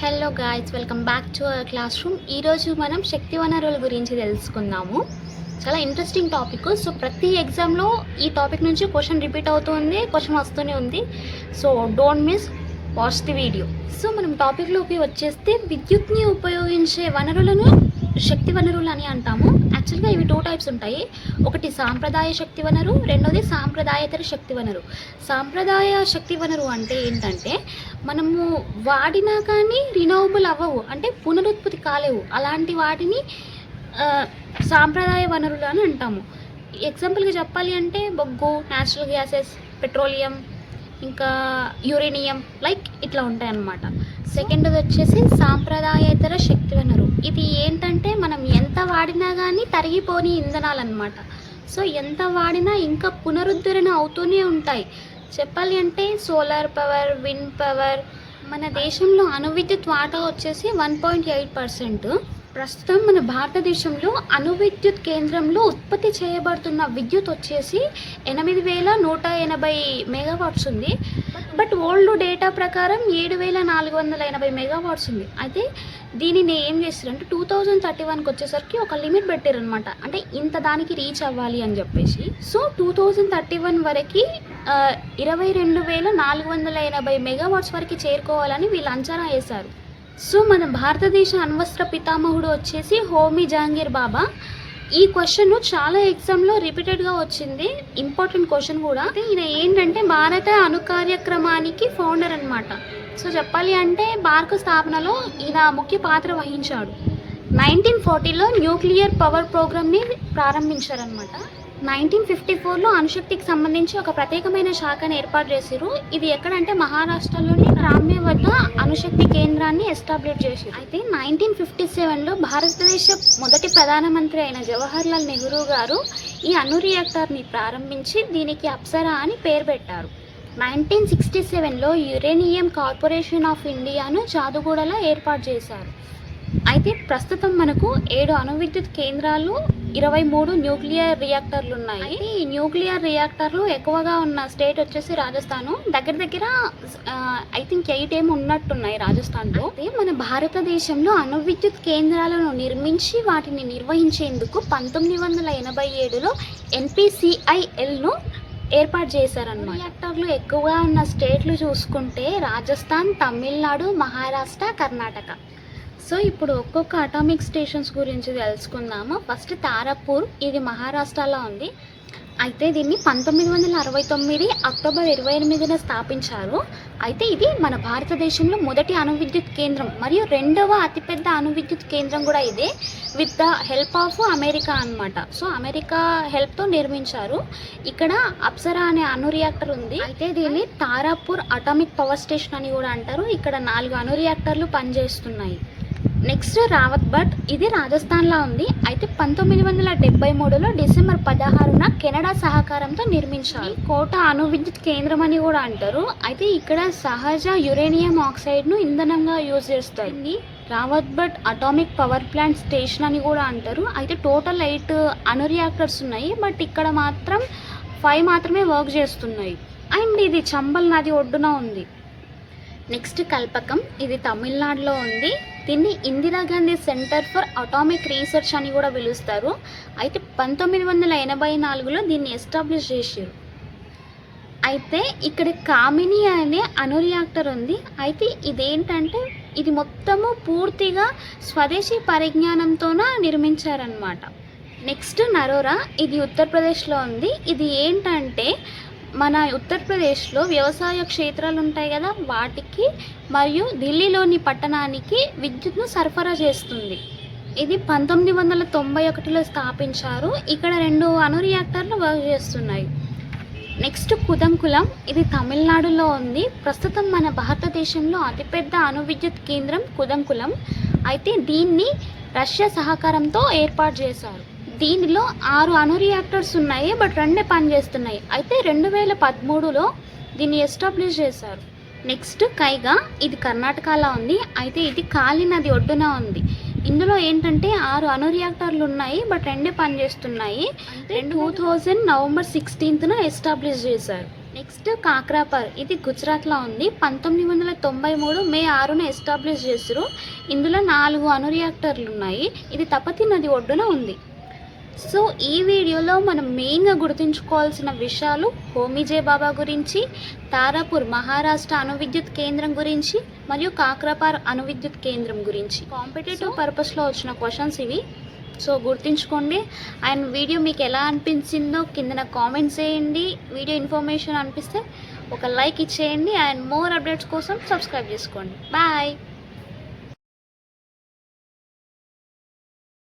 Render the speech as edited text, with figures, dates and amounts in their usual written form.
Hello guys, welcome back to our class room. ఈరోజు మనం శక్తి వనరుల గురించి తెలుసుకుందాము. చాలా ఇంట్రెస్టింగ్ టాపిక్. సో ప్రతి ఎగ్జామ్లో ఈ టాపిక్ నుంచి క్వశ్చన్ రిపీట్ అవుతుంది, క్వశ్చన్ వస్తూనే ఉంది. So don't miss, watch the video. So మనం టాపిక్లోకి వచ్చేస్తే విద్యుత్ని ఉపయోగించే వనరులను శక్తి వనరులు అని అంటాము. యాక్చువల్గా ఇవి 2 టైప్స్ ఉంటాయి. ఒకటి సాంప్రదాయ శక్తి వనరు, రెండోది సాంప్రదాయేతర శక్తి వనరు. సాంప్రదాయ శక్తి వనరు అంటే ఏంటంటే మనము వాడినా కానీ రినోవబుల్ అవ్వవు, అంటే పునరుత్పత్తి కాలేవు. అలాంటి వాటిని సాంప్రదాయ వనరులు అని అంటాము. ఎగ్జాంపుల్గా చెప్పాలి అంటే బొగ్గు, న్యాచురల్ గ్యాసెస్, పెట్రోలియం, ఇంకా యురేనియం, లైక్ ఇట్లా ఉంటాయన్నమాట. సెకండ్ది వచ్చేసి సాంప్రదాయేతర శక్తి వనరు. ఇది ఏంటంటే మనం ఎంత వాడినా కానీ తరిగిపోని ఇంధనాలు అన్నమాట. సో ఎంత వాడినా ఇంకా పునరుద్ధరణ అవుతూనే ఉంటాయి. చెప్పాలి అంటే సోలార్ పవర్, విండ్ పవర్. మన దేశంలో అణు విద్యుత్ వాటా వచ్చేసి 1.8%. ప్రస్తుతం మన భారతదేశంలో అణు విద్యుత్ కేంద్రంలో ఉత్పత్తి చేయబడుతున్న విద్యుత్ వచ్చేసి 8180 మెగావాట్స్ ఉంది. బట్ ఓల్డ్ డేటా ప్రకారం 7480 మెగావాట్స్ ఉంది. అయితే దీనిని ఏం చేస్తారంటే 2031కి వచ్చేసరికి ఒక లిమిట్ పెట్టారనమాట. అంటే ఇంత దానికి రీచ్ అవ్వాలి అని చెప్పేసి. సో 2031 వరకు 22,480 మెగావాట్స్ వరకు చేరుకోవాలని వీళ్ళు అంచనా వేశారు. సో మన భారతదేశ అణ్వస్త్ర పితామహుడు వచ్చేసి హోమీ జహాంగీర్ బాబా. ఈ క్వశ్చన్ చాలా ఎగ్జామ్లో రిపీటెడ్గా వచ్చింది, ఇంపార్టెంట్ క్వశ్చన్ కూడా. ఈయన ఏంటంటే భారత అణు కార్యక్రమానికి ఫౌండర్ అనమాట. సో చెప్పాలి అంటే భారత స్థాపనలో ఈయన ముఖ్య పాత్ర వహించాడు. 1940లో న్యూక్లియర్ పవర్ ప్రోగ్రామ్ని ప్రారంభించారనమాట. 1954లో అణుశక్తికి సంబంధించి ఒక ప్రత్యేకమైన శాఖను ఏర్పాటు చేశారు. ఇది ఎక్కడంటే మహారాష్ట్రలోని రామ్య వద్ద అణుశక్తి కేంద్రాన్ని ఎస్టాబ్లిష్ చేశారు. అయితే 1957లో భారతదేశ మొదటి ప్రధానమంత్రి అయిన జవహర్లాల్ నెహ్రూ గారు ఈ అణు రియాక్టర్ని ప్రారంభించి దీనికి అప్సరా అని పేరు పెట్టారు. 1967లో యురేనియం కార్పొరేషన్ ఆఫ్ ఇండియాను జాదుగూడలో ఏర్పాటు చేశారు. అయితే ప్రస్తుతం మనకు 7 అణు విద్యుత్ కేంద్రాలు, 23 న్యూక్లియర్ రియాక్టర్లు ఉన్నాయి. ఈ న్యూక్లియర్ రియాక్టర్లు ఎక్కువగా ఉన్న స్టేట్ వచ్చేసి రాజస్థాను. దగ్గర ఐ థింక్ 8 ఏమో ఉన్నట్టున్నాయి రాజస్థాన్లో. అయితే మన భారతదేశంలో అణు విద్యుత్ కేంద్రాలను నిర్మించి వాటిని నిర్వహించేందుకు 1987లో NPCILను ఏర్పాటు చేశారన్నమాట. రియాక్టర్లు ఎక్కువగా ఉన్న స్టేట్లు చూసుకుంటే రాజస్థాన్, తమిళనాడు, మహారాష్ట్ర, కర్ణాటక. సో ఇప్పుడు ఒక్కొక్క అటామిక్ స్టేషన్స్ గురించి తెలుసుకుందాము. ఫస్ట్ తారాపూర్, ఇది మహారాష్ట్రలో ఉంది. అయితే దీన్ని 1969 అక్టోబర్ 28న స్థాపించారు. అయితే ఇది మన భారతదేశంలో మొదటి అణు విద్యుత్ కేంద్రం మరియు 2వ అతిపెద్ద అణు విద్యుత్ కేంద్రం కూడా ఇదే, with the help of America అన్నమాట. సో అమెరికా హెల్ప్తో నిర్మించారు. ఇక్కడ అప్సరా అనే అణు రియాక్టర్ ఉంది. అయితే దీన్ని తారాపూర్ అటామిక్ పవర్ స్టేషన్ అని కూడా అంటారు. ఇక్కడ 4 అణు రియాక్టర్లు పనిచేస్తున్నాయి. నెక్స్ట్ రావత్ బట్, ఇది రాజస్థాన్లో ఉంది. అయితే 1973లో డిసెంబర్ 16న కెనడా సహకారంతో నిర్మించారు. కోట అణు విద్యుత్ కేంద్రం అని కూడా అంటారు. అయితే ఇక్కడ సహజ యురేనియం ఆక్సైడ్ను ఇంధనంగా యూజ్ చేస్తారు. దీన్ని Rawat but atomic power plant station అని కూడా అంటారు. అయితే టోటల్ 8 అణు రియాక్టర్స్ ఉన్నాయి, బట్ ఇక్కడ మాత్రం 5 మాత్రమే వర్క్ చేస్తున్నాయి. అండ్ ఇది చంబల్ నది ఒడ్డున ఉంది. నెక్స్ట్ కల్పకం, ఇది తమిళనాడులో ఉంది. దీన్ని Indira Gandhi centre for atomic research అని కూడా పిలుస్తారు. అయితే 1984లో దీన్ని ఎస్టాబ్లిష్ చేశారు. అయితే ఇక్కడ కామిని అనే అణు రియాక్టర్ ఉంది. అయితే ఇదేంటంటే ఇది మొత్తము పూర్తిగా స్వదేశీ పరిజ్ఞానంతోన నిర్మించారనమాట. నెక్స్ట్ నరోరా, ఇది ఉత్తరప్రదేశ్లో ఉంది. ఇది ఏంటంటే మన ఉత్తరప్రదేశ్లో వ్యవసాయ క్షేత్రాలు ఉంటాయి కదా, వాటికి మరియు ఢిల్లీలోని పట్టణానికి విద్యుత్ను సరఫరా చేస్తుంది. ఇది 1991లో స్థాపించారు. ఇక్కడ 2 అణు రియాక్టర్లు వర్క్ చేస్తున్నాయి. నెక్స్ట్ కుదంకులం, ఇది తమిళనాడులో ఉంది. ప్రస్తుతం మన భారతదేశంలో అతిపెద్ద అణు విద్యుత్ కేంద్రం కుదంకులం. అయితే దీన్ని రష్యా సహకారంతో ఏర్పాటు చేశారు. దీనిలో 6 అణు రియాక్టర్స్ ఉన్నాయి, బట్ 2 పనిచేస్తున్నాయి. అయితే 2013లో దీన్ని ఎస్టాబ్లిష్ చేశారు. నెక్స్ట్ కైగా, ఇది కర్ణాటకలో ఉంది. అయితే ఇది కాళీ నది ఒడ్డున ఉంది. ఇందులో ఏంటంటే 6 అణు రియాక్టర్లు ఉన్నాయి, బట్ 2 పనిచేస్తున్నాయి. 2000 నవంబర్ 16న ఎస్టాబ్లిష్ చేశారు. నెక్స్ట్ కాక్రాపర్, ఇది గుజరాత్లో ఉంది. 1993 మే 6న ఎస్టాబ్లిష్ చేసారు. ఇందులో 4 అణు రియాక్టర్లు ఉన్నాయి. ఇది తపతి నది ఒడ్డున ఉంది. సో ఈ వీడియోలో మనం మెయిన్గా గుర్తుంచుకోవాల్సిన విషయాలు హోమీ జే బాబా గురించి, తారాపూర్ మహారాష్ట్ర అణు విద్యుత్ కేంద్రం గురించి మరియు కాక్రాపర్ అణు విద్యుత్ కేంద్రం గురించి. కాంపిటేటివ్ పర్పస్లో వచ్చిన క్వశ్చన్స్ ఇవి. సో గుర్తుంచుకోండి. అండ్ వీడియో మీకు ఎలా అనిపించిందో కింద కామెంట్స్ చేయండి. వీడియో ఇన్ఫర్మేషన్ అనిపిస్తే ఒక లైక్ ఇచ్చేయండి. అండ్ మోర్ అప్డేట్స్ కోసం సబ్స్క్రైబ్ చేసుకోండి. బాయ్.